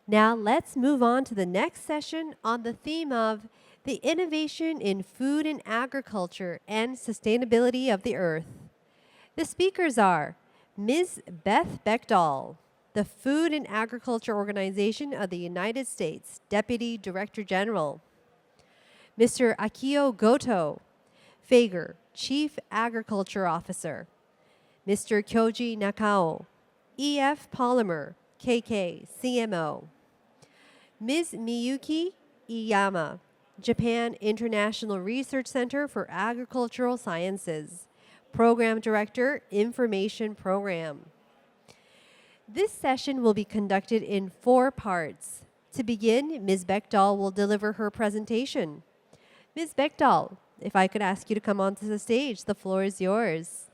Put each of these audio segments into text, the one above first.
Now let's move on to the next session on the theme of the innovation in food and agriculture and sustainability of the earth. The speakers are Ms. Beth Beckdahl, the Food and Agriculture Organization of the United States Deputy Director General, Mr. Akio Goto, Fager, Chief Agriculture Officer, Mr. Kyoji Nakao, EF Polymer, KK, CMO, Ms. Miyuki Iyama, Japan International Research Center for Agricultural Sciences, Program Director, Information Program. This session will be conducted in 4 parts. To begin, Ms. Beckdahl will deliver her presentation. Ms. Beckdahl, if I could ask you to come onto the stage, the floor is yours.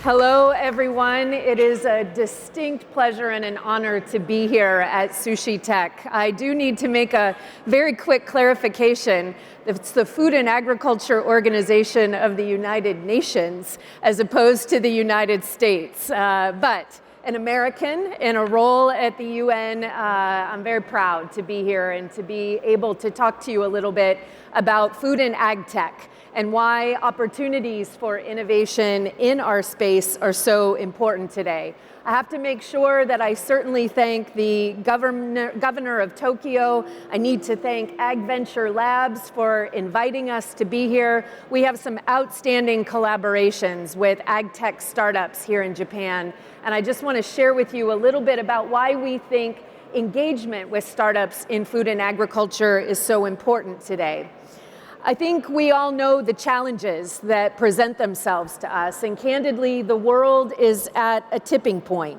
Hello, everyone. It is a distinct pleasure and an honor to be here at Sushi Tech. I do need to make a very quick clarification. It's the Food and Agriculture Organization of the United Nations as opposed to the United States. But an American in a role at the UN, I'm very proud to be here and to be able to talk to you a little bit about food and ag tech and why opportunities for innovation in our space are so important today. I have to make sure that I certainly thank the governor of Tokyo. I need to thank AgVenture Labs for inviting us to be here. We have some outstanding collaborations with ag tech startups here in Japan. And I just want to share with you a little bit about why we think engagement with startups in food and agriculture is so important today. I think we all know the challenges that present themselves to us, and candidly, the world is at a tipping point.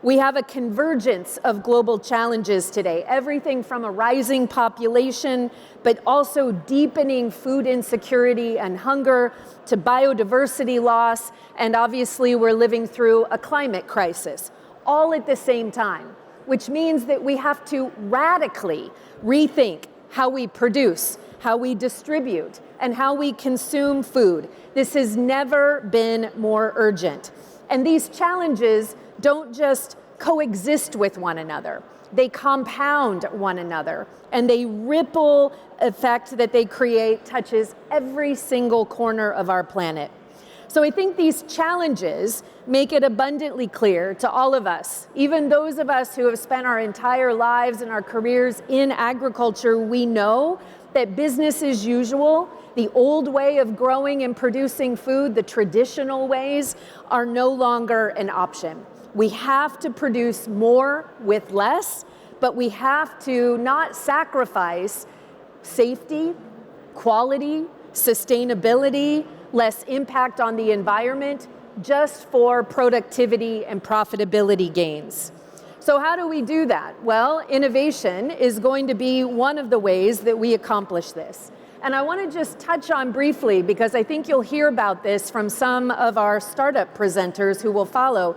We have a convergence of global challenges today, everything from a rising population, but also deepening food insecurity and hunger, to biodiversity loss, and obviously we're living through a climate crisis, all at the same time, which means that we have to radically rethink how we produce, how we distribute, and how we consume food. This has never been more urgent. And these challenges don't just coexist with one another. They compound one another, and the ripple effect that they create touches every single corner of our planet. So I think these challenges make it abundantly clear to all of us, even those of us who have spent our entire lives and our careers in agriculture, we know that business as usual, the old way of growing and producing food, the traditional ways, are no longer an option. We have to produce more with less, but we have to not sacrifice safety, quality, sustainability, less impact on the environment, just for productivity and profitability gains. So how do we do that? Well, innovation is going to be one of the ways that we accomplish this. And I want to just touch on briefly, because I think you'll hear about this from some of our startup presenters who will follow.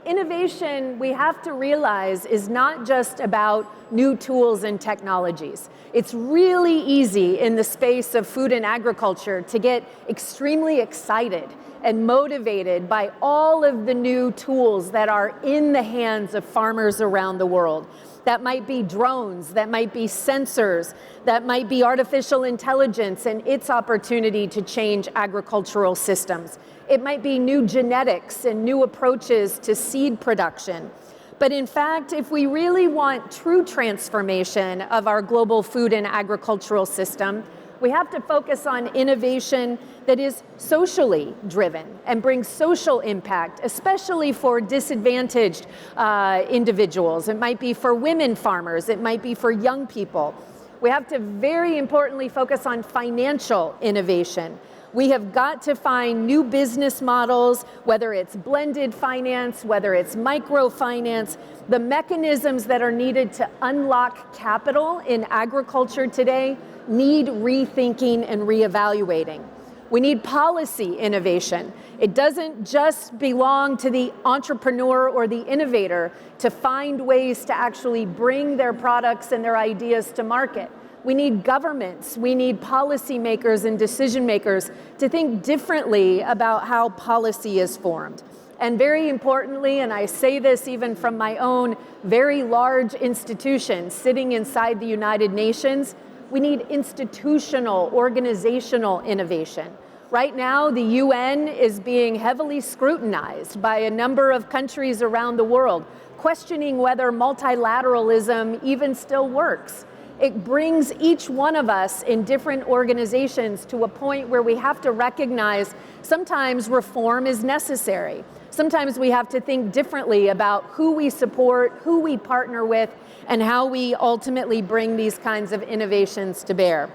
Innovation, we have to realize, is not just about new tools and technologies. It's really easy in the space of food and agriculture to get extremely excited and motivated by all of the new tools that are in the hands of farmers around the world. That might be drones, that might be sensors, that might be artificial intelligence and its opportunity to change agricultural systems. It might be new genetics and new approaches to seed production. But in fact, if we really want true transformation of our global food and agricultural system, we have to focus on innovation that is socially driven and brings social impact, especially for disadvantaged individuals. It might be for women farmers, it might be for young people. We have to very importantly focus on financial innovation. We have got to find new business models, whether it's blended finance, whether it's microfinance, the mechanisms that are needed to unlock capital in agriculture today need rethinking and reevaluating. We need policy innovation. It doesn't just belong to the entrepreneur or the innovator to find ways to actually bring their products and their ideas to market. We need governments, we need policymakers and decision makers to think differently about how policy is formed. And very importantly, and I say this even from my own very large institution sitting inside the United Nations, we need institutional, organizational innovation. Right now, the UN is being heavily scrutinized by a number of countries around the world, questioning whether multilateralism even still works. It brings each one of us in different organizations to a point where we have to recognize sometimes reform is necessary. Sometimes we have to think differently about who we support, who we partner with, and how we ultimately bring these kinds of innovations to bear.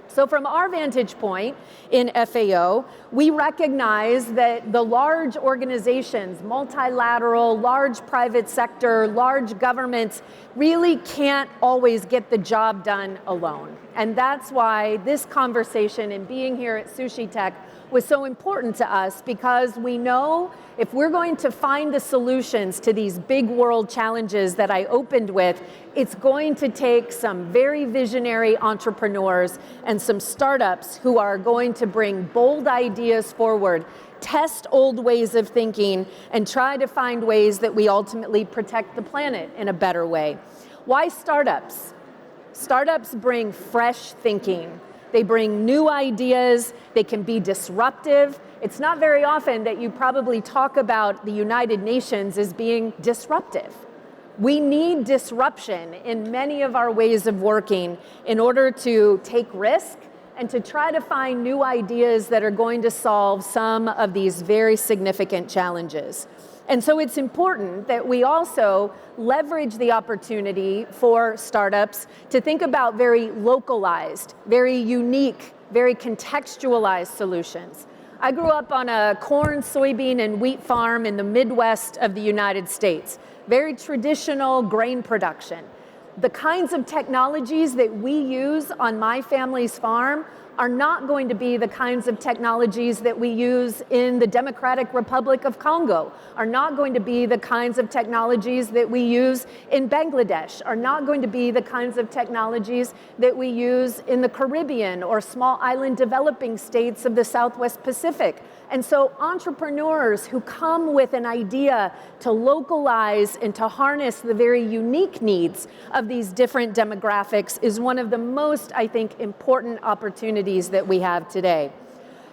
So from our vantage point in FAO, we recognize that the large organizations, multilateral, large private sector, large governments, really can't always get the job done alone. And that's why this conversation and being here at Sushi Tech was so important to us, because we know if we're going to find the solutions to these big world challenges that I opened with, it's going to take some very visionary entrepreneurs and some startups who are going to bring bold ideas forward, test old ways of thinking, and try to find ways that we ultimately protect the planet in a better way. Why startups? Startups bring fresh thinking. They bring new ideas, they can be disruptive. It's not very often that you probably talk about the United Nations as being disruptive. We need disruption in many of our ways of working in order to take risk and to try to find new ideas that are going to solve some of these very significant challenges. And so it's important that we also leverage the opportunity for startups to think about very localized, very unique, very contextualized solutions. I grew up on a corn, soybean, and wheat farm in the Midwest of the United States. Very traditional grain production. The kinds of technologies that we use on my family's farm are not going to be the kinds of technologies that we use in the Democratic Republic of Congo, are not going to be the kinds of technologies that we use in Bangladesh, are not going to be the kinds of technologies that we use in the Caribbean or small island developing states of the Southwest Pacific. And so entrepreneurs who come with an idea to localize and to harness the very unique needs of these different demographics is one of the most, I think, important opportunities that we have today.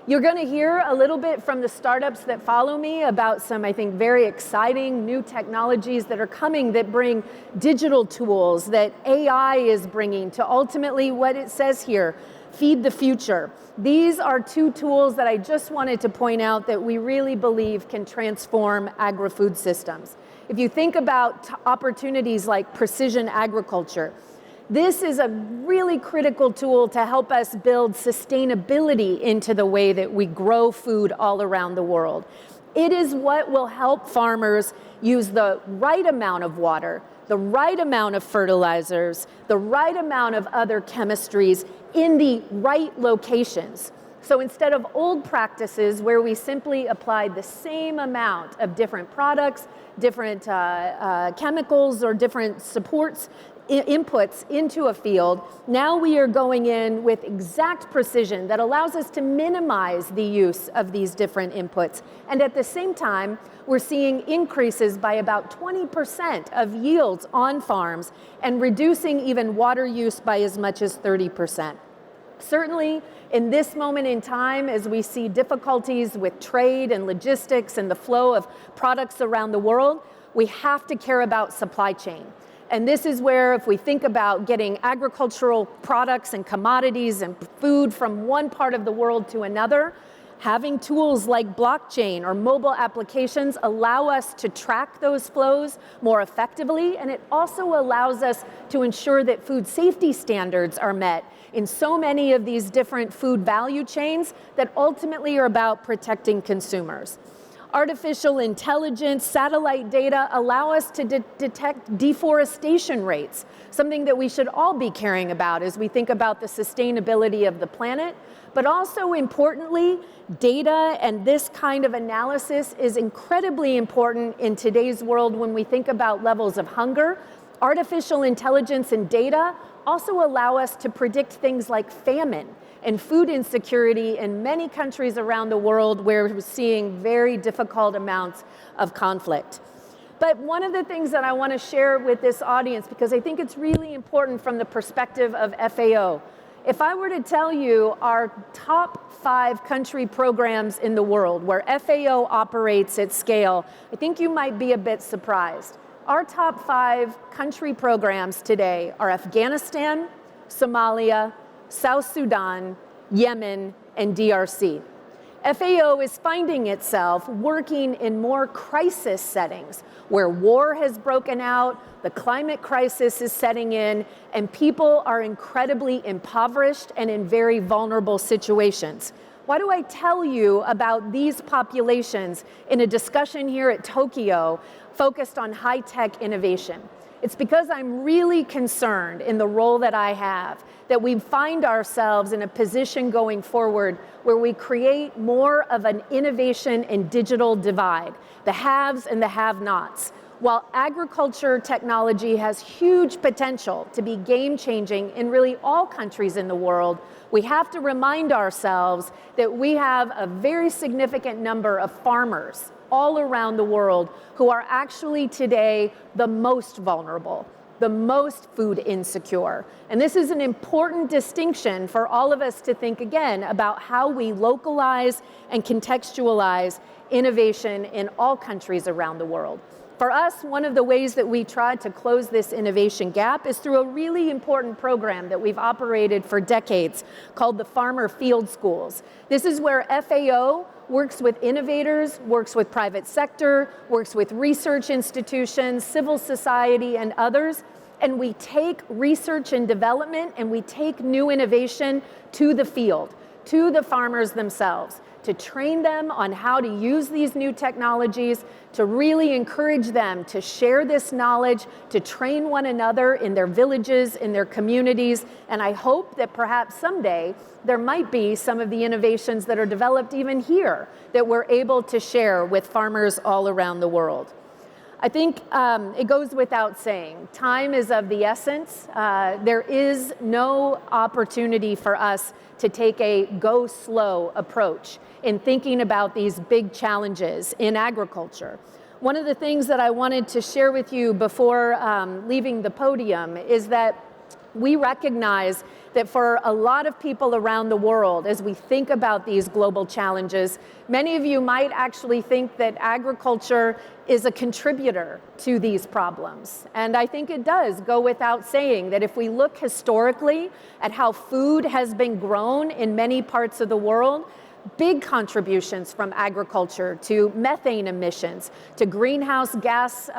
You're going to hear a little bit from the startups that follow me about some, I think, very exciting new technologies that are coming that bring digital tools that AI is bringing to ultimately what it says here, feed the future. These are two tools that I just wanted to point out that we really believe can transform agri-food systems. If you think about opportunities like precision agriculture, this is a really critical tool to help us build sustainability into the way that we grow food all around the world. It is what will help farmers use the right amount of water, the right amount of fertilizers, the right amount of other chemistries in the right locations. So instead of old practices where we simply applied the same amount of different products, different chemicals or different supports, inputs into a field, now we are going in with exact precision that allows us to minimize the use of these different inputs. And at the same time, we're seeing increases by about 20% of yields on farms and reducing even water use by as much as 30%. Certainly, in this moment in time, as we see difficulties with trade and logistics and the flow of products around the world, we have to care about supply chain. And this is where, if we think about getting agricultural products and commodities and food from one part of the world to another, having tools like blockchain or mobile applications allow us to track those flows more effectively, and it also allows us to ensure that food safety standards are met in so many of these different food value chains that ultimately are about protecting consumers. Artificial intelligence, satellite data allow us to detect deforestation rates, something that we should all be caring about as we think about the sustainability of the planet. But also importantly, data and this kind of analysis is incredibly important in today's world when we think about levels of hunger. Artificial intelligence and data also allow us to predict things like famine and food insecurity in many countries around the world where we're seeing very difficult amounts of conflict. But one of the things that I want to share with this audience, because I think it's really important from the perspective of FAO, if I were to tell you our top 5 country programs in the world where FAO operates at scale, I think you might be a bit surprised. Our top 5 country programs today are Afghanistan, Somalia, South Sudan, Yemen, and DRC. FAO is finding itself working in more crisis settings where war has broken out, the climate crisis is setting in, and people are incredibly impoverished and in very vulnerable situations. Why do I tell you about these populations in a discussion here at Tokyo focused on high-tech innovation? It's because I'm really concerned in the role that I have that we find ourselves in a position going forward where we create more of an innovation and digital divide, the haves and the have-nots. While agriculture technology has huge potential to be game-changing in really all countries in the world, we have to remind ourselves that we have a very significant number of farmers all around the world who are actually today the most vulnerable, the most food insecure. And this is an important distinction for all of us to think again about how we localize and contextualize innovation in all countries around the world. For us, one of the ways that we try to close this innovation gap is through a really important program that we've operated for decades called the Farmer Field Schools. This is where FAO works with innovators, works with private sector, works with research institutions, civil society, and others, and we take research and development and we take new innovation to the field, to the farmers themselves, to train them on how to use these new technologies, to really encourage them to share this knowledge, to train one another in their villages, in their communities, and I hope that perhaps someday there might be some of the innovations that are developed even here that we're able to share with farmers all around the world. I think it goes without saying, time is of the essence. There is no opportunity for us to take a go slow approach in thinking about these big challenges in agriculture. One of the things that I wanted to share with you before leaving the podium is that we recognize that for a lot of people around the world, as we think about these global challenges, many of you might actually think that agriculture is a contributor to these problems. And I think it does go without saying that if we look historically at how food has been grown in many parts of the world, big contributions from agriculture to methane emissions, to greenhouse gas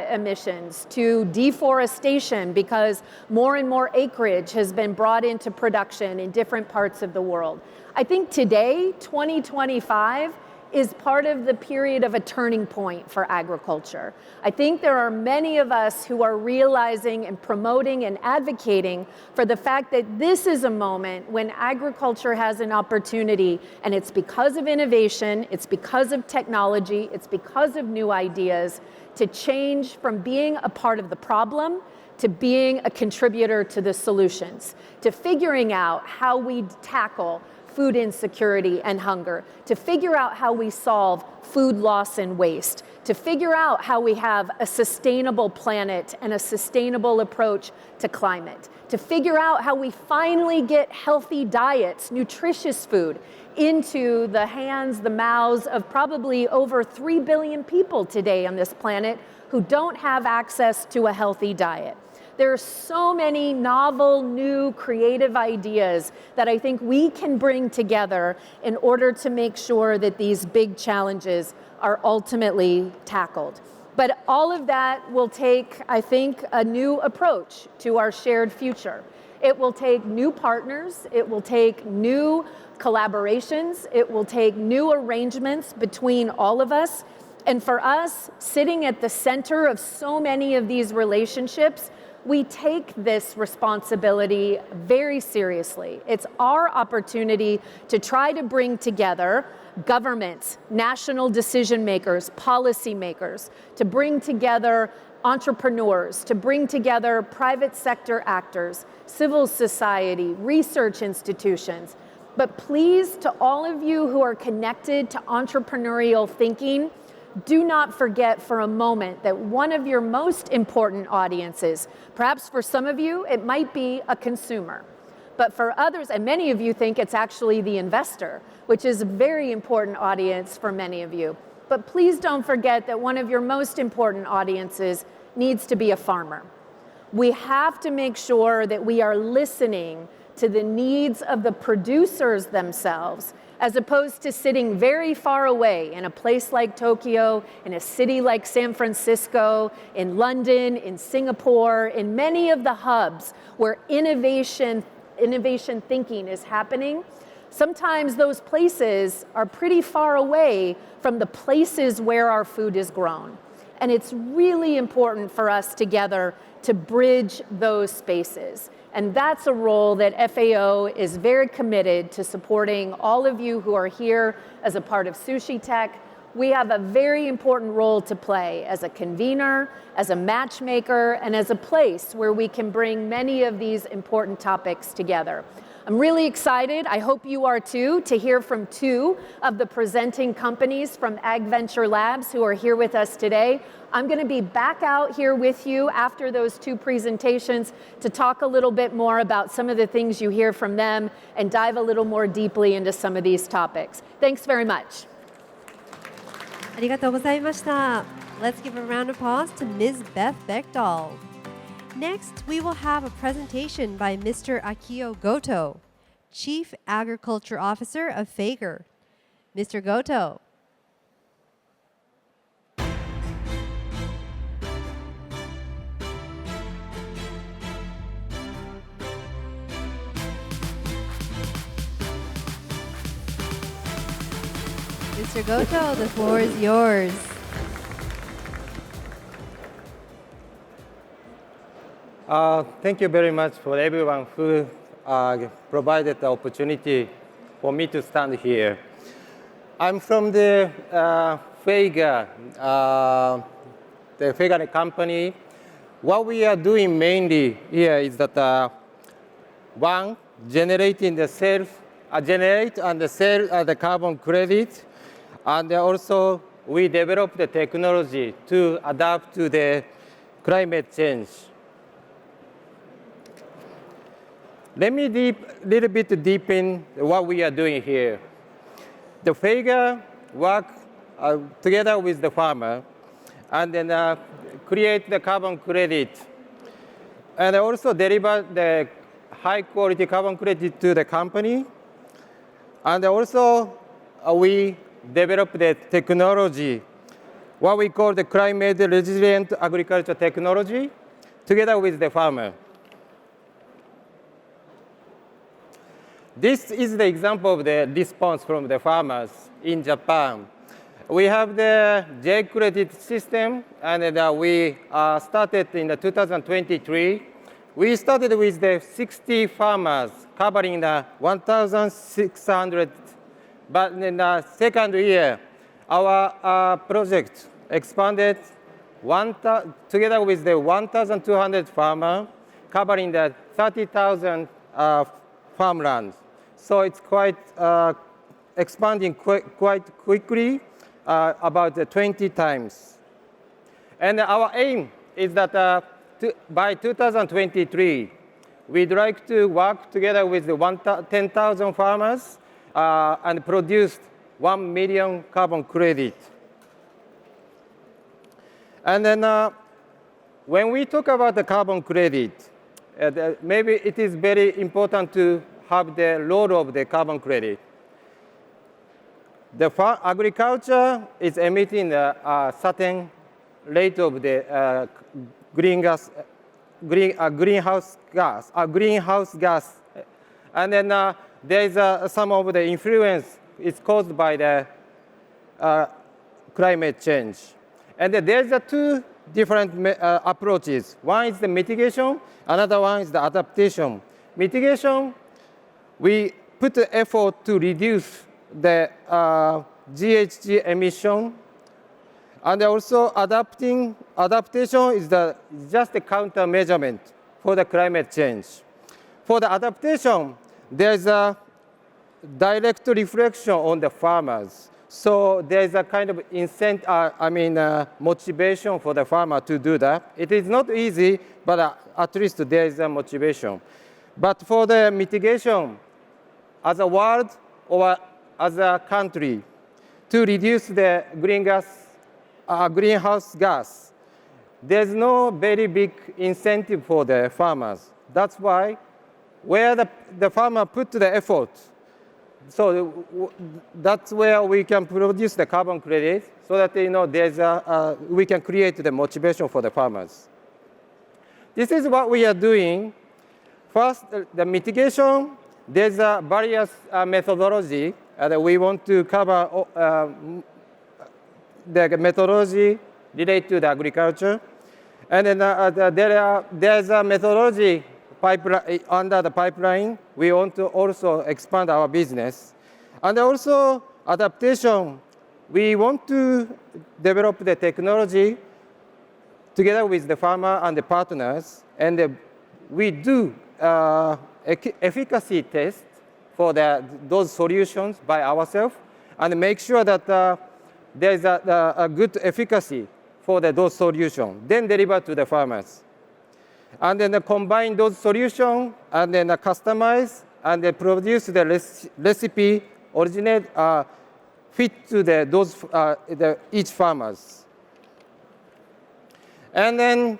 emissions, to deforestation because more and more acreage has been brought into production in different parts of the world. I think today, 2025, is part of the period of a turning point for agriculture. I think there are many of us who are realizing and promoting and advocating for the fact that this is a moment when agriculture has an opportunity, and it's because of innovation, it's because of technology, it's because of new ideas, to change from being a part of the problem to being a contributor to the solutions, to figuring out how we tackle food insecurity and hunger, to figure out how we solve food loss and waste, to figure out how we have a sustainable planet and a sustainable approach to climate, to figure out how we finally get healthy diets, nutritious food, into the hands, the mouths of probably over 3 billion people today on this planet who don't have access to a healthy diet. There are so many novel, new, creative ideas that I think we can bring together in order to make sure that these big challenges are ultimately tackled. But all of that will take, I think, a new approach to our shared future. It will take new partners, it will take new collaborations, it will take new arrangements between all of us. And for us, sitting at the center of so many of these relationships, we take this responsibility very seriously. It's our opportunity to try to bring together governments, national decision makers, policy makers, to bring together entrepreneurs, to bring together private sector actors, civil society, research institutions. But please, to all of you who are connected to entrepreneurial thinking, do not forget for a moment that one of your most important audiences, perhaps for some of you, it might be a consumer. But for others, and many of you think it's actually the investor, which is a very important audience for many of you. But please don't forget that one of your most important audiences needs to be a farmer. We have to make sure that we are listening to the needs of the producers themselves, as opposed to sitting very far away in a place like Tokyo, in a city like San Francisco, in London, in Singapore, in many of the hubs where innovation thinking is happening. Sometimes those places are pretty far away from the places where our food is grown. And it's really important for us together to bridge those spaces. And that's a role that FAO is very committed to supporting all of you who are here as a part of Sushi Tech. We have a very important role to play as a convener, as a matchmaker, and as a place where we can bring many of these important topics together. I'm really excited, I hope you are too, to hear from two of the presenting companies from AgVenture Labs who are here with us today. I'm going to be back out here with you after those two presentations to talk a little bit more about some of the things you hear from them and dive a little more deeply into some of these topics. Thanks very much. ありがとうございました。Let's give a round of applause to Ms. Beth Beckdahl. Next, we will have a presentation by Mr. Akio Goto, Chief Agriculture Officer of Fager. Mr. Goto. Mr. Goto, the floor is yours. Thank you very much for everyone who provided the opportunity for me to stand here. I'm from the Fager, the Fager company. What we are doing mainly here is that one, generate and sell the carbon credit, and also we develop the technology to adapt to the climate change. Let me little bit deepen what we are doing here. The Fager work together with the farmer and then create the carbon credit and also deliver the high quality carbon credit to the company. And also we develop the technology, what we call the climate resilient agriculture technology, together with the farmer. This is the example of the response from the farmers in Japan. We have the J credit system, and we started in 2023. We started with the 60 farmers covering the 1,600. But in the second year, our project expanded together with the 1,200 farmers covering the 30,000 farmlands. So it's quite expanding quite quickly, about 20 times. And our aim is that by 2023, we'd like to work together with the 10,000 farmers and produce 1 million carbon credit. And then when we talk about the carbon credit, maybe it is very important to have the role of the carbon credit. The agriculture is emitting a certain rate of the greenhouse gas. And then there is some of the influence is caused by the climate change. And there's two different approaches. One is the mitigation, another one is the adaptation. Mitigation, we put the effort to reduce the GHG emission, and also adaptation is just a countermeasurement for the climate change. For the adaptation, there's a direct reflection on the farmers. So there's a kind of motivation for the farmer to do that. It is not easy, but at least there is a motivation. But for the mitigation, as a world or as a country, to reduce the greenhouse gas, there's no very big incentive for the farmers. That's why where the farmer put the effort, so that's where we can produce the carbon credit so that we can create the motivation for the farmers. This is what we are doing. First, the mitigation, there's a various methodology that we want to cover the methodology related to the agriculture. And then there's a methodology under the pipeline. We want to also expand our business. And also adaptation, we want to develop the technology together with the farmer and the partners. And we do efficacy tests for those solutions by ourselves and make sure that there is a good efficacy for those solutions, then deliver to the farmers. And then combine those solutions and then customize and then produce the recipe originate fit to each farmers. And then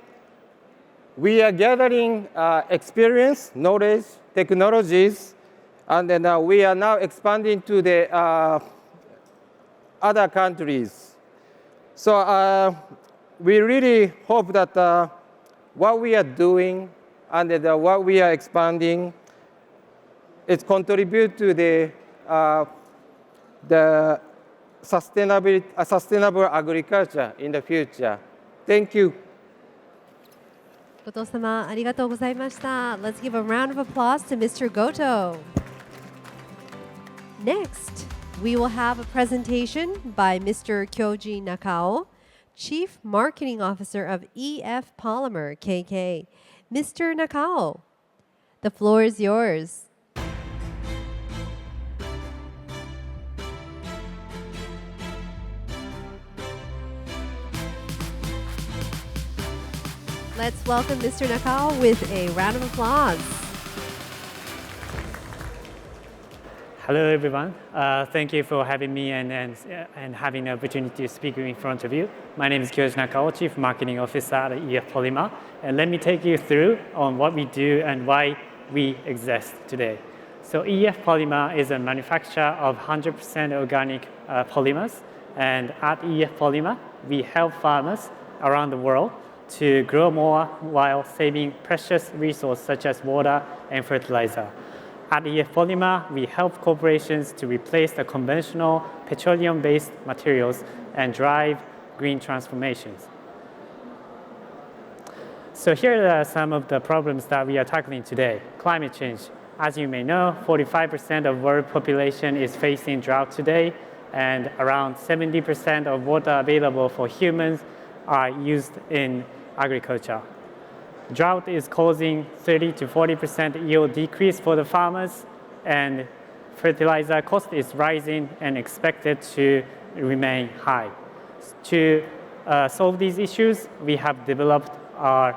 we are gathering experience, knowledge, technologies, and then we are now expanding to the other countries. So we really hope that what we are doing and what we are expanding is contribute to the sustainable agriculture in the future. Thank you. 後藤様、ありがとうございました。Let's give a round of applause to Mr. Goto. Next, we will have a presentation by Mr. Kyoji Nakao, Chief Marketing Officer of EF Polymer KK. Mr. Nakao, the floor is yours. Let's welcome Mr. Nakao with a round of applause. Hello, everyone. Thank you for having me and having the opportunity to speak in front of you. My name is Kyoji Nakao, Chief Marketing Officer at EF Polymer. And let me take you through on what we do and why we exist today. So EF Polymer is a manufacturer of 100% organic polymers. And at EF Polymer, we help farmers around the world to grow more while saving precious resources such as water and fertilizer. At EF Polymer, we help corporations to replace the conventional petroleum-based materials and drive green transformations. So here are some of the problems that we are tackling today. Climate change. As you may know, 45% of world population is facing drought today, and around 70% of water available for humans are used in agriculture. Drought is causing 30 to 40% yield decrease for the farmers, and fertilizer cost is rising and expected to remain high. To solve these issues, we have developed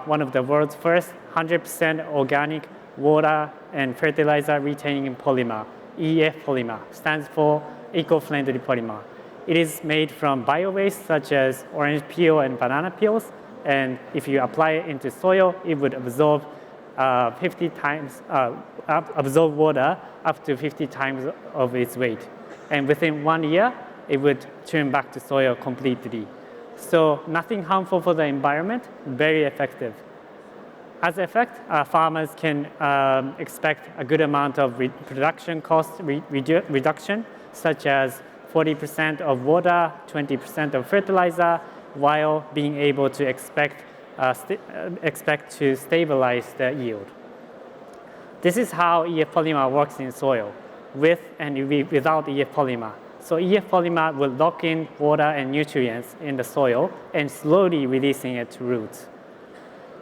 one of the world's first 100% organic water and fertilizer retaining polymer. EF Polymer stands for eco-friendly polymer. It is made from bio-waste such as orange peel and banana peels. And if you apply it into soil, it would absorb absorb water up to 50 times of its weight. And within 1 year, it would turn back to soil completely. So nothing harmful for the environment, very effective. As an effect, farmers can expect a good amount of production cost reduction, such as 40% of water, 20% of fertilizer, while being able to expect to stabilize the yield. This is how EF polymer works in soil, with and without EF polymer. So EF polymer will lock in water and nutrients in the soil and slowly releasing it to roots.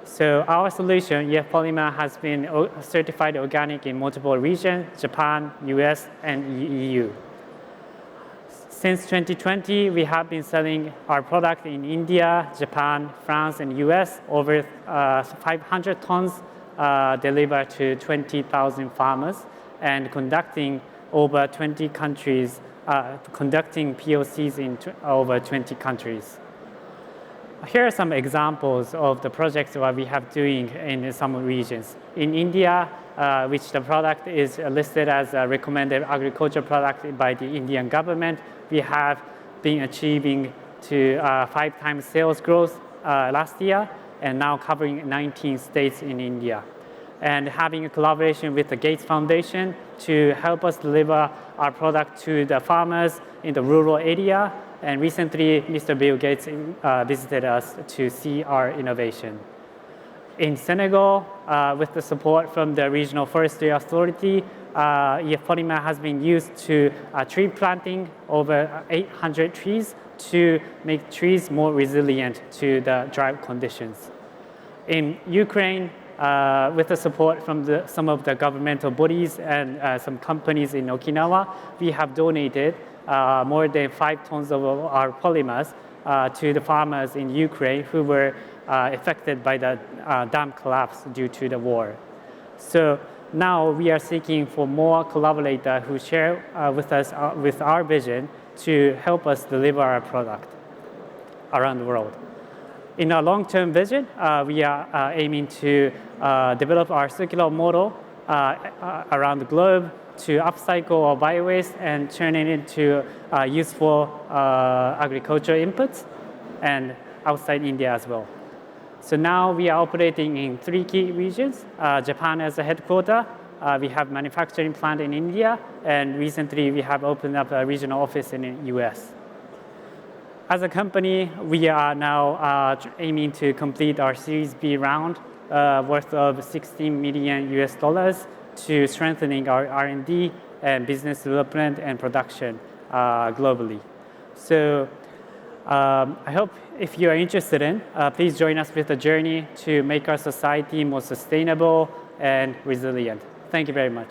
So our solution, EF polymer, has been certified organic in multiple regions, Japan, US, and EU. Since 2020, we have been selling our product in India, Japan, France, and US, over 500 tons delivered to 20,000 farmers, and conducting over 20 countries, conducting POCs in over 20 countries. Here are some examples of the projects that we have doing in some regions. In India, which the product is listed as a recommended agriculture product by the Indian government, we have been achieving to 5 times sales growth last year, and now covering 19 states in India. And having a collaboration with the Gates Foundation to help us deliver our product to the farmers in the rural area. And recently, Mr. Bill Gates visited us to see our innovation. In Senegal, with the support from the Regional Forestry Authority, EF polymer has been used to tree planting over 800 trees to make trees more resilient to the drought conditions. In Ukraine, with the support from some of the governmental bodies and some companies in Okinawa, we have donated more than 5 tons of our polymers to the farmers in Ukraine who were affected by the dam collapse due to the war. So now we are seeking for more collaborators who share with us with our vision to help us deliver our product around the world. In our long-term vision, we are aiming to develop our circular model around the globe to upcycle our bio-waste and turn it into useful agricultural inputs, and outside India as well. So now we are operating in 3 key regions. Japan as a headquarter. We have manufacturing plant in India, and recently we have opened up a regional office in the US. As a company, we are now aiming to complete our Series B round worth of $16 million to strengthening our R&D and business development and production globally. So I hope if you are interested in, please join us with the journey to make our society more sustainable and resilient. Thank you very much.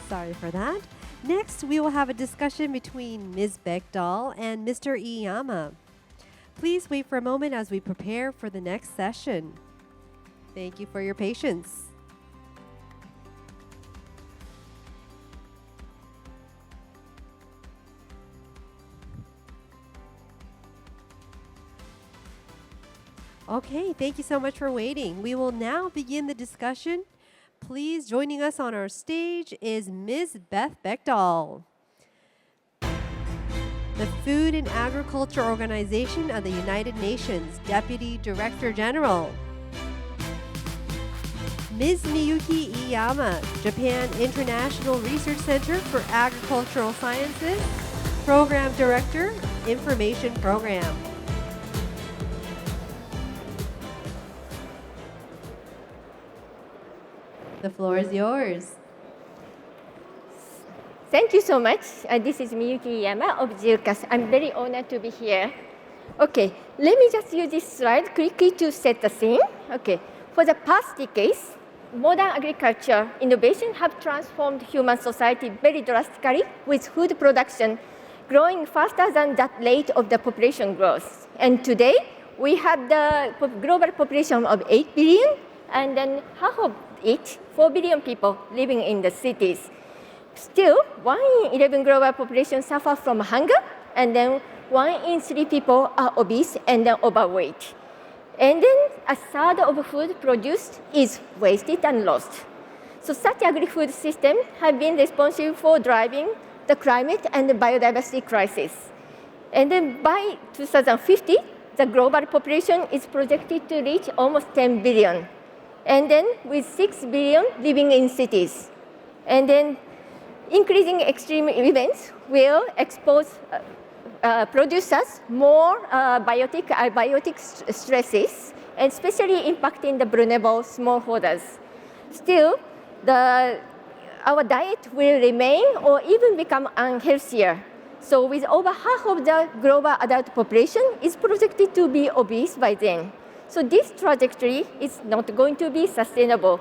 Sorry for that. Next, we will have a discussion between Ms. Bekdal and Mr. Iyama. Please wait for a moment as we prepare for the next session. Thank you for your patience. Okay, thank you so much for waiting. We will now begin the discussion. Please, joining us on our stage is Ms. Beth Bekdal, the Food and Agriculture Organization of the United Nations Deputy Director General. Ms. Miyuki Iyama, Japan International Research Center for Agricultural Sciences, Program Director, Information Program. The floor is yours. Thank you so much. This is Miyuki Yama of Zircus. I'm very honored to be here. Okay, let me just use this slide quickly to set the scene. Okay, for the past decades, modern agriculture innovation have transformed human society very drastically, with food production growing faster than that rate of the population growth. And today, we have the global population of 8 billion, and then half of it, 4 billion people living in the cities. Still, 1 in 11 global population suffer from hunger, and then 1 in 3 people are obese and then overweight. And then a third of food produced is wasted and lost. So such agri-food systems have been responsible for driving the climate and the biodiversity crisis. And then by 2050, the global population is projected to reach almost 10 billion. And then with 6 billion living in cities. And then increasing extreme events will expose producers more biotic stresses, and especially impacting the vulnerable smallholders. Still, our diet will remain or even become unhealthier. So with over half of the global adult population is projected to be obese by then. So this trajectory is not going to be sustainable.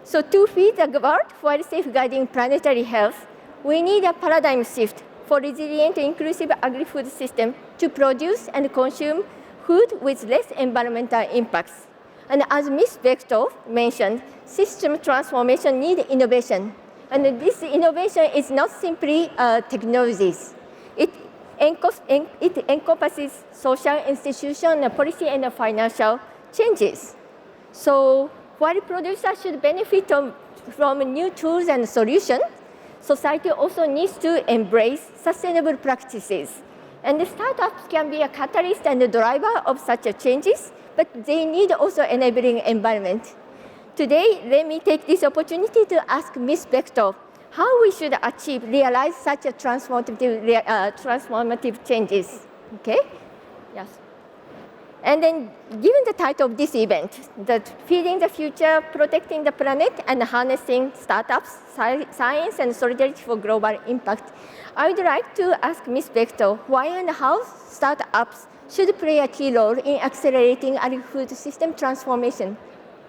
So to feed the world while safeguarding planetary health, we need a paradigm shift for resilient, inclusive agri-food system to produce and consume food with less environmental impacts. And as Ms. Bechtol mentioned, system transformation needs innovation. And this innovation is not simply technologies. It encompasses social, institutional, policy, and financial changes. So while producers should benefit from new tools and solutions, society also needs to embrace sustainable practices. And the startups can be a catalyst and a driver of such changes, but they need also enabling environment. Today, let me take this opportunity to ask Ms. Bechtol how we should realize such a transformative changes. Okay? Yes. And then, given the title of this event, that Feeding the Future, Protecting the Planet, and Harnessing Startups, Science and Solidarity for Global Impact, I would like to ask Ms. Bechtol why and how startups should play a key role in accelerating agri-food system transformation.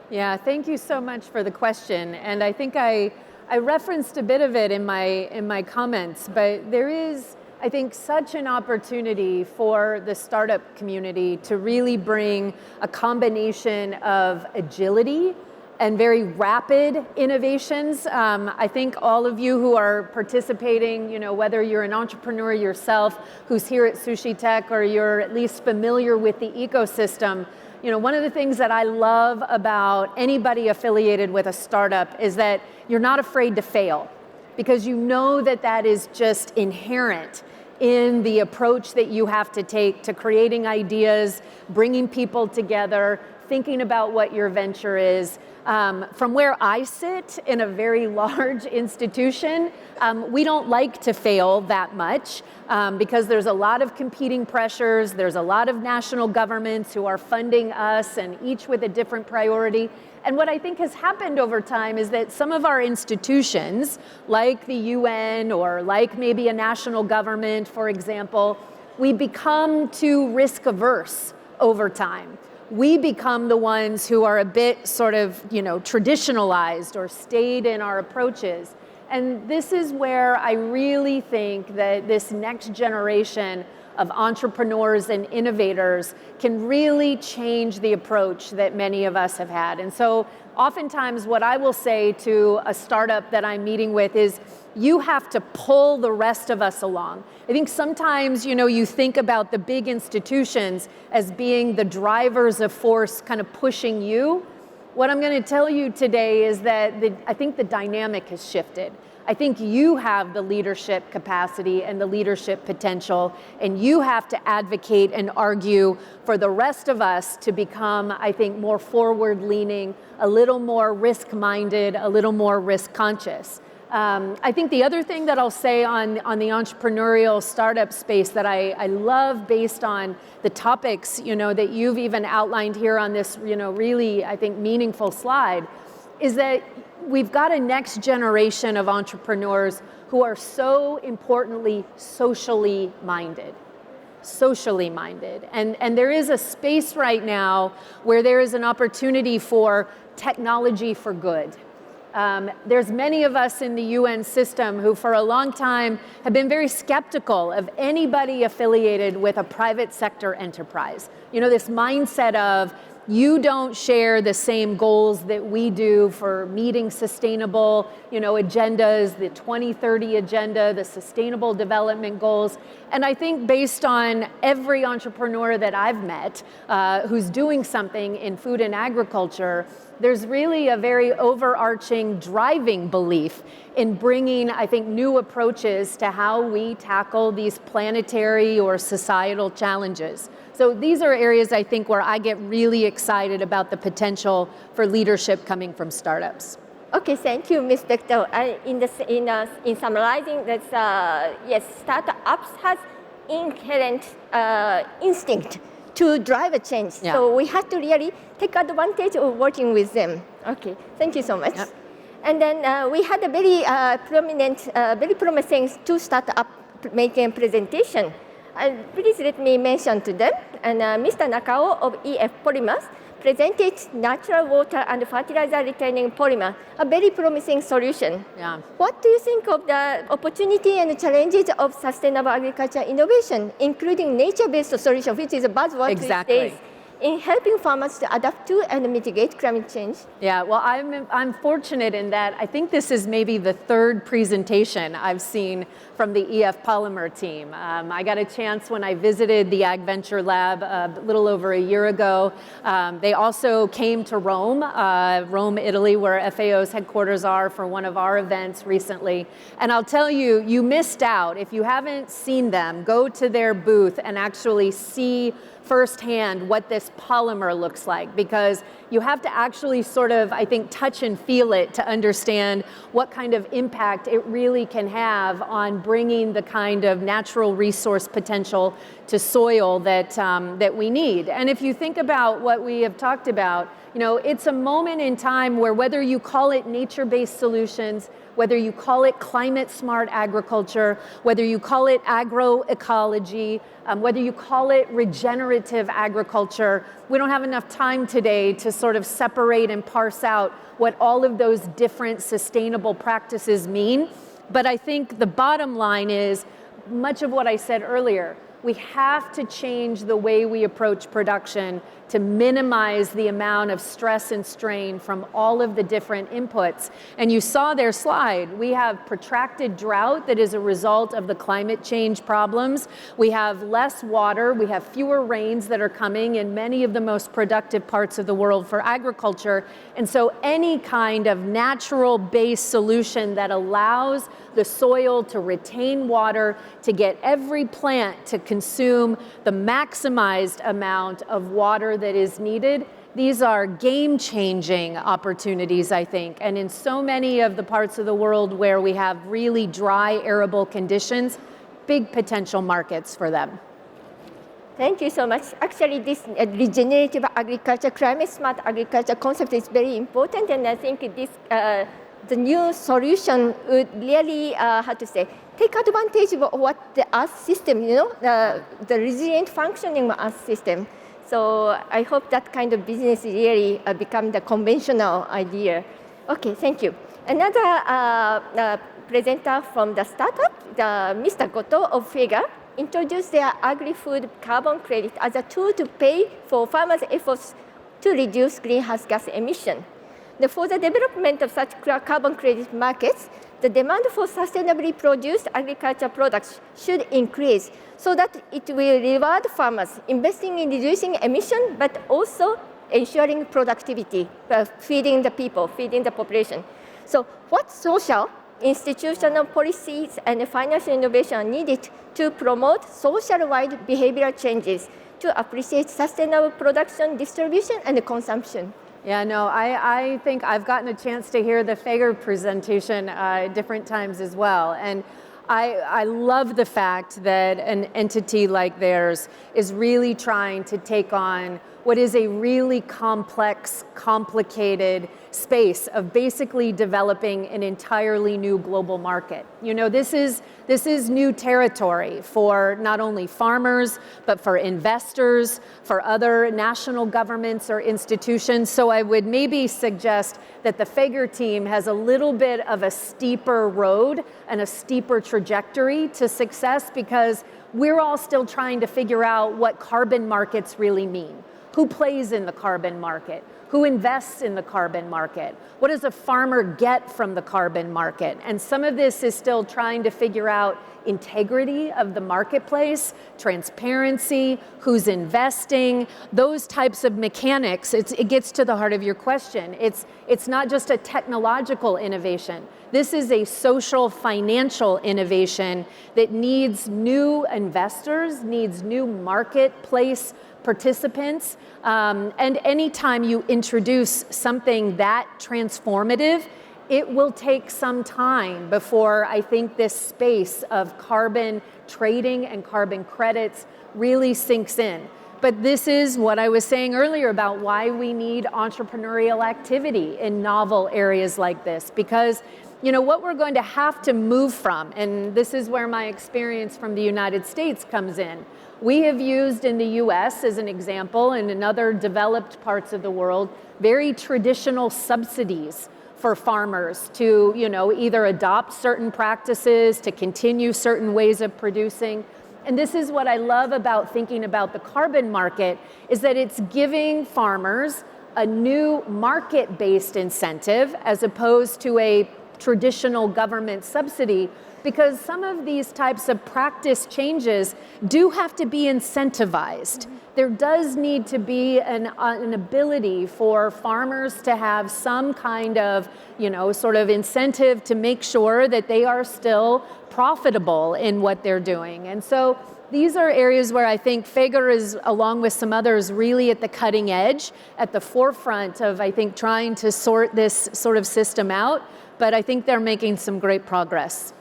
Yeah, thank you so much for the question. And I think I referenced a bit of it in my comments, but there is, I think, such an opportunity for the startup community to really bring a combination of agility and very rapid innovations. I think all of you who are participating, whether you're an entrepreneur yourself who's here at Sushi Tech or you're at least familiar with the ecosystem, one of the things that I love about anybody affiliated with a startup is that you're not afraid to fail, because you know that is just inherent in the approach that you have to take to creating ideas, bringing people together, thinking about what your venture is. From where I sit in a very large institution, we don't like to fail that much because there's a lot of competing pressures. There's a lot of national governments who are funding us, and each with a different priority. And what I think has happened over time is that some of our institutions, like the UN or like maybe a national government, for example, we become too risk averse over time. We become the ones who are a bit sort of, traditionalized or stayed in our approaches. And this is where I really think that this next generation of entrepreneurs and innovators can really change the approach that many of us have had. And so oftentimes what I will say to a startup that I'm meeting with is, you have to pull the rest of us along. I think sometimes, you think about the big institutions as being the drivers of force kind of pushing you. What I'm going to tell you today is that I think the dynamic has shifted. I think you have the leadership capacity and the leadership potential, and you have to advocate and argue for the rest of us to become, I think, more forward-leaning, a little more risk-minded, a little more risk-conscious. I think the other thing that I'll say on the entrepreneurial startup space that I love, based on the topics, that you've even outlined here on this, really, I think, meaningful slide, is that we've got a next generation of entrepreneurs who are so importantly socially minded. Socially minded. And there is a space right now where there is an opportunity for technology for good. There's many of us in the UN system who for a long time have been very skeptical of anybody affiliated with a private sector enterprise. You know, this mindset of you don't share the same goals that we do for meeting sustainable, agendas, the 2030 agenda, the sustainable development goals. And I think based on every entrepreneur that I've met who's doing something in food and agriculture, there's really a very overarching driving belief in bringing, I think, new approaches to how we tackle these planetary or societal challenges. So these are areas I think where I get really excited about the potential for leadership coming from startups. Okay, thank you, Ms. Bechtel. In summarizing, that yes, startups has inherent instinct to drive a change. Yeah. So we have to really take advantage of working with them. Okay, thank you so much. Yep. And then we had a very very promising two startup making a presentation. Please let me mention to them. And Mr. Nakao of EF Polymers presented natural water and fertilizer retaining polymer, a very promising solution. Yeah. What do you think of the opportunity and challenges of sustainable agriculture innovation, including nature-based solution, which is a buzzword Exactly. these days, in helping farmers to adapt to and mitigate climate change? Yeah, well, I'm fortunate in that I think this is maybe the third presentation I've seen from the EF Polymer team. I got a chance when I visited the Ag Venture Lab a little over a year ago. They also came to Rome, Italy, where FAO's headquarters are, for one of our events recently. And I'll tell you, you missed out. If you haven't seen them, go to their booth and actually see firsthand what this polymer looks like, because you have to actually sort of, I think, touch and feel it to understand what kind of impact it really can have on bringing the kind of natural resource potential to soil that we need. And if you think about what we have talked about, it's a moment in time where whether you call it nature-based solutions, whether you call it climate-smart agriculture, whether you call it agroecology, whether you call it regenerative agriculture, we don't have enough time today to sort of separate and parse out what all of those different sustainable practices mean. But I think the bottom line is much of what I said earlier. We have to change the way we approach production to minimize the amount of stress and strain from all of the different inputs. And you saw their slide. We have protracted drought that is a result of the climate change problems. We have less water. We have fewer rains that are coming in many of the most productive parts of the world for agriculture. And so any kind of natural-based solution that allows the soil to retain water, to get every plant to consume the maximized amount of water that is needed, these are game-changing opportunities, I think. And in so many of the parts of the world where we have really dry, arable conditions, big potential markets for them. Thank you so much. Actually, this regenerative agriculture, climate-smart agriculture concept is very important, and I think this the new solution would really, take advantage of what the Earth system, the resilient functioning Earth system. So I hope that kind of business really become the conventional idea. Okay, thank you. Another presenter from the startup, Mr. Goto of Fega, introduced their Agrifood carbon credit as a tool to pay for farmers' efforts to reduce greenhouse gas emission. For the development of such carbon credit markets, the demand for sustainably produced agriculture products should increase so that it will reward farmers investing in reducing emission, but also ensuring productivity, feeding the people, feeding the population. So what social, institutional policies and financial innovation are needed to promote social-wide behavioral changes to appreciate sustainable production, distribution, and consumption? Yeah, no, I think I've gotten a chance to hear the Fager presentation different times as well. And I love the fact that an entity like theirs is really trying to take on what is a really complex, complicated space of basically developing an entirely new global market. You know, this is new territory for not only farmers, but for investors, for other national governments or institutions. So I would maybe suggest that the Fager team has a little bit of a steeper road and a steeper trajectory to success, because we're all still trying to figure out what carbon markets really mean. Who plays in the carbon market? Who invests in the carbon market? What does a farmer get from the carbon market? And some of this is still trying to figure out integrity of the marketplace, transparency, who's investing, those types of mechanics. It gets to the heart of your question. It's not just a technological innovation. This is a social, financial innovation that needs new investors, needs new marketplace participants, and anytime you introduce something that transformative, it will take some time before I think this space of carbon trading and carbon credits really sinks in. But this is what I was saying earlier about why we need entrepreneurial activity in novel areas like this, because you know what we're going to have to move from, and this is where my experience from the United States comes in. We have used in the US, as an example, and in other developed parts of the world, very traditional subsidies for farmers to, you know, either adopt certain practices, to continue certain ways of producing. And this is what I love about thinking about the carbon market, is that it's giving farmers a new market-based incentive as opposed to a traditional government subsidy, because some of these types of practice changes do have to be incentivized. There does need to be an ability for farmers to have some kind of, you know, sort of incentive to make sure that they are still profitable in what they're doing. And so these are areas where I think Fager is, along with some others, really at the cutting edge, at the forefront of, I think, trying to sort this sort of system out. But I think they're making some great progress.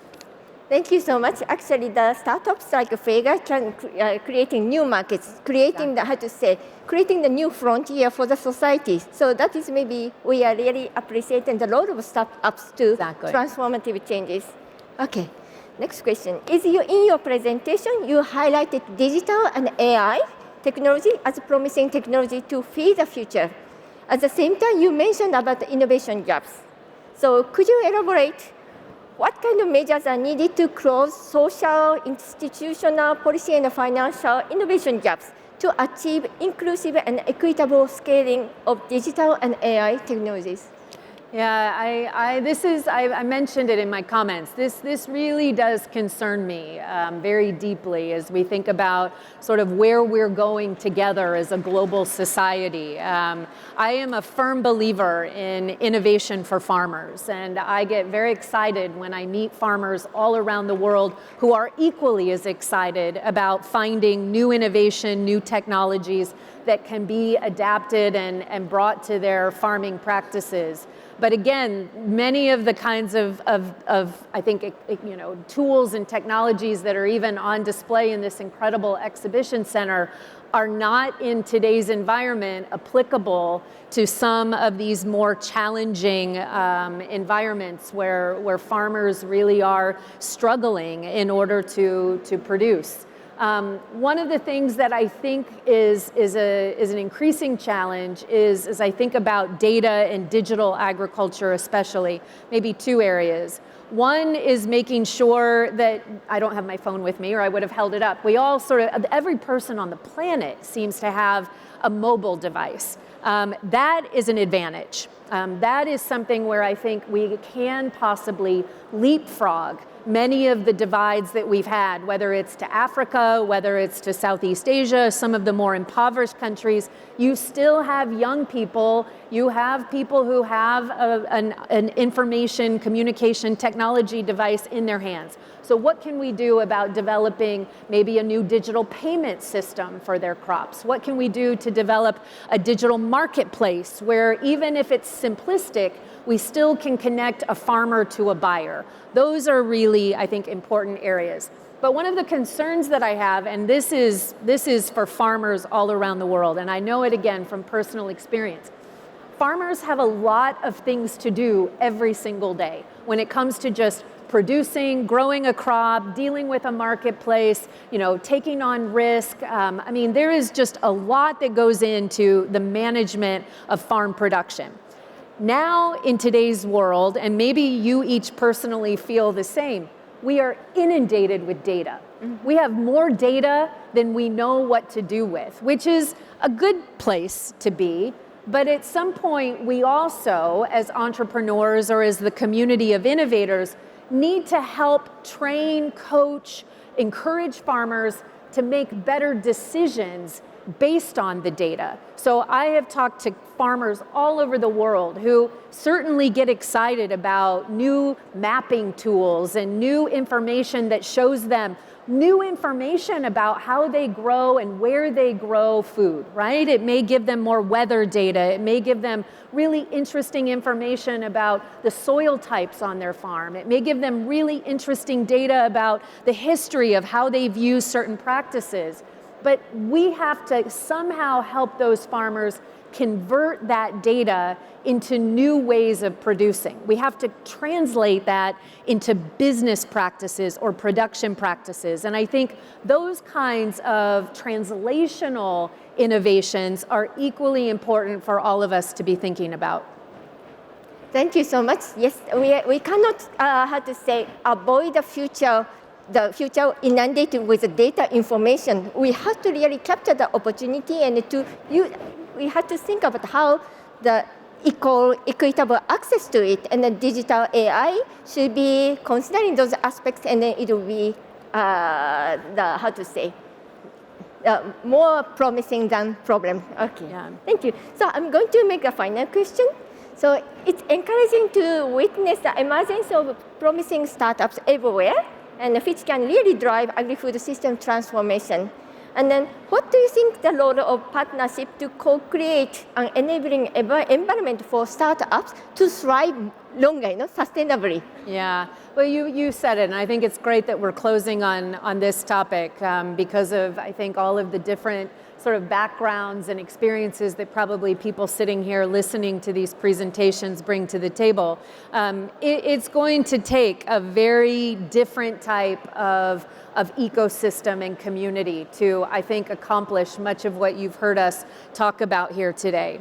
Thank you so much. Actually, the startups like Fager can creating new markets, creating the, how to say, creating the new frontier for the society. So that is maybe we are really appreciating a lot of startups to transformative changes. Okay, next question. In your presentation, you highlighted digital and AI technology as promising technology to feed the future. At the same time, you mentioned about the innovation gaps. So could you elaborate what kind of measures are needed to close social, institutional, policy, and financial innovation gaps to achieve inclusive and equitable scaling of digital and AI technologies? Yeah, I mentioned it in my comments. This really does concern me very deeply as we think about sort of where we're going together as a global society. I am a firm believer in innovation for farmers, and I get very excited when I meet farmers all around the world who are equally as excited about finding new innovation, new technologies that can be adapted and brought to their farming practices. But again, many of the kinds of I think, you know, tools and technologies that are even on display in this incredible exhibition center are not in today's environment applicable to some of these more challenging environments where farmers really are struggling in order to produce. One of the things that I think is an increasing challenge is as I think about data and digital agriculture especially, maybe two areas. One is making sure that, I don't have my phone with me or I would have held it up. We all every person on the planet seems to have a mobile device. That is an advantage. That is something where I think we can possibly leapfrog many of the divides that we've had, whether it's to Africa, whether it's to Southeast Asia, some of the more impoverished countries. You still have young people, you have people who have an information communication technology device in their hands. So what can we do about developing maybe a new digital payment system for their crops? What can we do to develop a digital marketplace where even if it's simplistic, we still can connect a farmer to a buyer? Those are really, I think, important areas. But one of the concerns that I have, and this is for farmers all around the world, and I know it again from personal experience, farmers have a lot of things to do every single day when it comes to just producing, growing a crop, dealing with a marketplace, taking on risk. I mean, there is just a lot that goes into the management of farm production. Now, in today's world, and maybe you each personally feel the same, we are inundated with data. We have more data than we know what to do with, which is a good place to be. But at some point, we also, as entrepreneurs or as the community of innovators, need to help train, coach, encourage farmers to make better decisions based on the data. So I have talked to farmers all over the world who certainly get excited about new mapping tools and new information that shows them new information about how they grow and where they grow food, right? It may give them more weather data. It may give them really interesting information about the soil types on their farm. It may give them really interesting data about the history of how they've used certain practices. But we have to somehow help those farmers convert that data into new ways of producing. We have to translate that into business practices or production practices. And I think those kinds of translational innovations are equally important for all of us to be thinking about. Thank you so much. Yes, we cannot, avoid the future inundated with data information. We have to really capture the opportunity and we have to think about how the equitable access to it, and the digital AI should be considering those aspects, and then it will be more promising than problem. Okay, yeah. Thank you. So I'm going to make a final question. So it's encouraging to witness the emergence of promising startups everywhere, and which can really drive agri-food system transformation. And then what do you think the role of partnership to co-create an enabling environment for startups to thrive longer, sustainably? Yeah, well, you said it, and I think it's great that we're closing on this topic because of, I think, all of the different sort of backgrounds and experiences that probably people sitting here listening to these presentations bring to the table. It's going to take a very different type of ecosystem and community to, I think, accomplish much of what you've heard us talk about here today.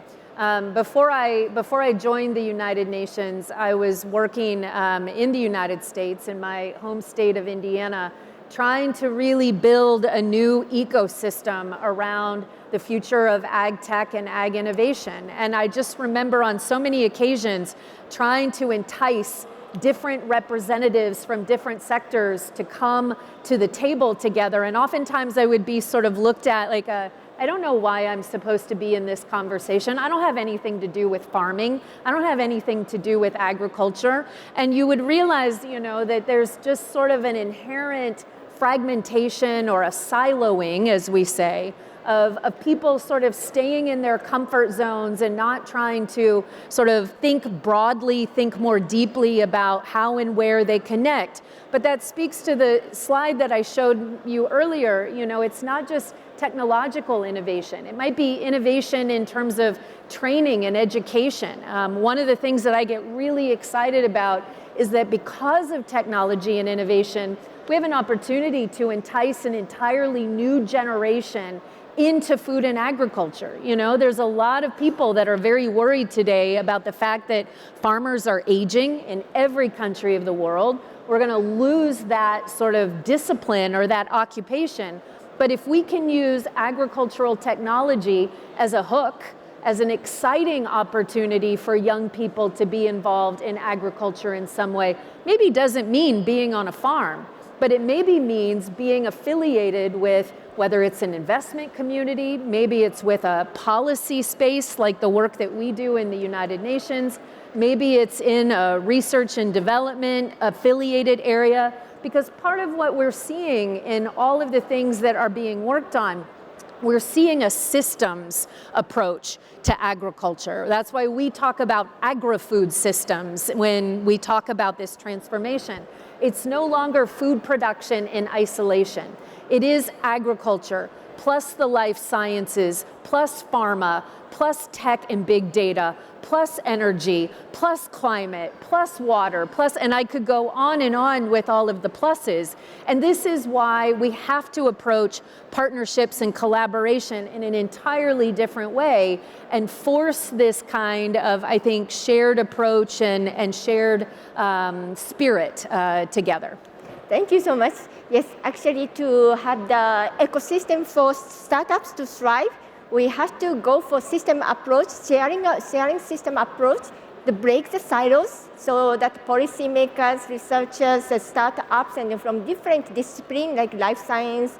Before I joined the United Nations, I was working in the United States, in my home state of Indiana, trying to really build a new ecosystem around the future of ag tech and ag innovation. And I just remember on so many occasions trying to entice different representatives from different sectors to come to the table together. And oftentimes I would be sort of looked at like I don't know why I'm supposed to be in this conversation. I don't have anything to do with farming. I don't have anything to do with agriculture. And you would realize, that there's just sort of an inherent fragmentation or a siloing, as we say, of people sort of staying in their comfort zones and not trying to sort of think broadly, think more deeply about how and where they connect. But that speaks to the slide that I showed you earlier. It's not just technological innovation. It might be innovation in terms of training and education. One of the things that I get really excited about is that because of technology and innovation, we have an opportunity to entice an entirely new generation into food and agriculture. There's a lot of people that are very worried today about the fact that farmers are aging in every country of the world. We're going to lose that sort of discipline or that occupation. But if we can use agricultural technology as a hook, as an exciting opportunity for young people to be involved in agriculture in some way, maybe doesn't mean being on a farm, but it maybe means being affiliated with, whether it's an investment community, maybe it's with a policy space like the work that we do in the United Nations, maybe it's in a research and development affiliated area, because part of what we're seeing in all of the things that are being worked on we're seeing a systems approach to agriculture. That's why we talk about agri-food systems when we talk about this transformation. It's no longer food production in isolation. It is agriculture, plus the life sciences, plus pharma, plus tech and big data, plus energy, plus climate, plus water, plus, and I could go on and on with all of the pluses. And this is why we have to approach partnerships and collaboration in an entirely different way and force this kind of, I think, shared approach and shared spirit together. Thank you so much. Yes, actually, to have the ecosystem for startups to thrive, we have to go for system approach, sharing system approach to break the silos so that policymakers, researchers, startups, and from different disciplines like life science,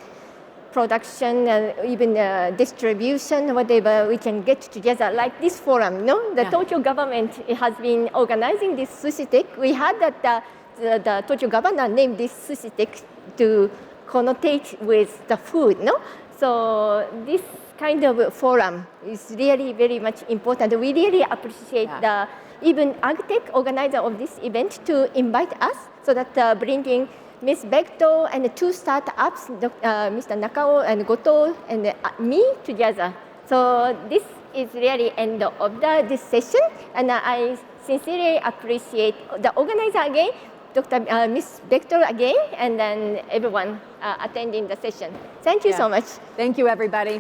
production, and even distribution, whatever, we can get together like this forum. No, the Tokyo government has been organizing this Sushi Tech. We had that the Tokyo governor named this Sushi Tech to connotate with the food. No, so this kind of forum is really very much important. We really appreciate the even AgTech organizer of this event to invite us so that bringing Ms. Bekto and the two startups, Mr. Nakao and Goto and me together. So this is really end of this session, and I sincerely appreciate the organizer again, Dr. Ms. Bekto again, and then everyone attending the session. Thank you so much. Thank you, everybody.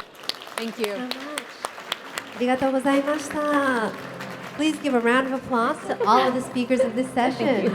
Thank you. ありがとうございました。Please give a round of applause to all of the speakers of this session.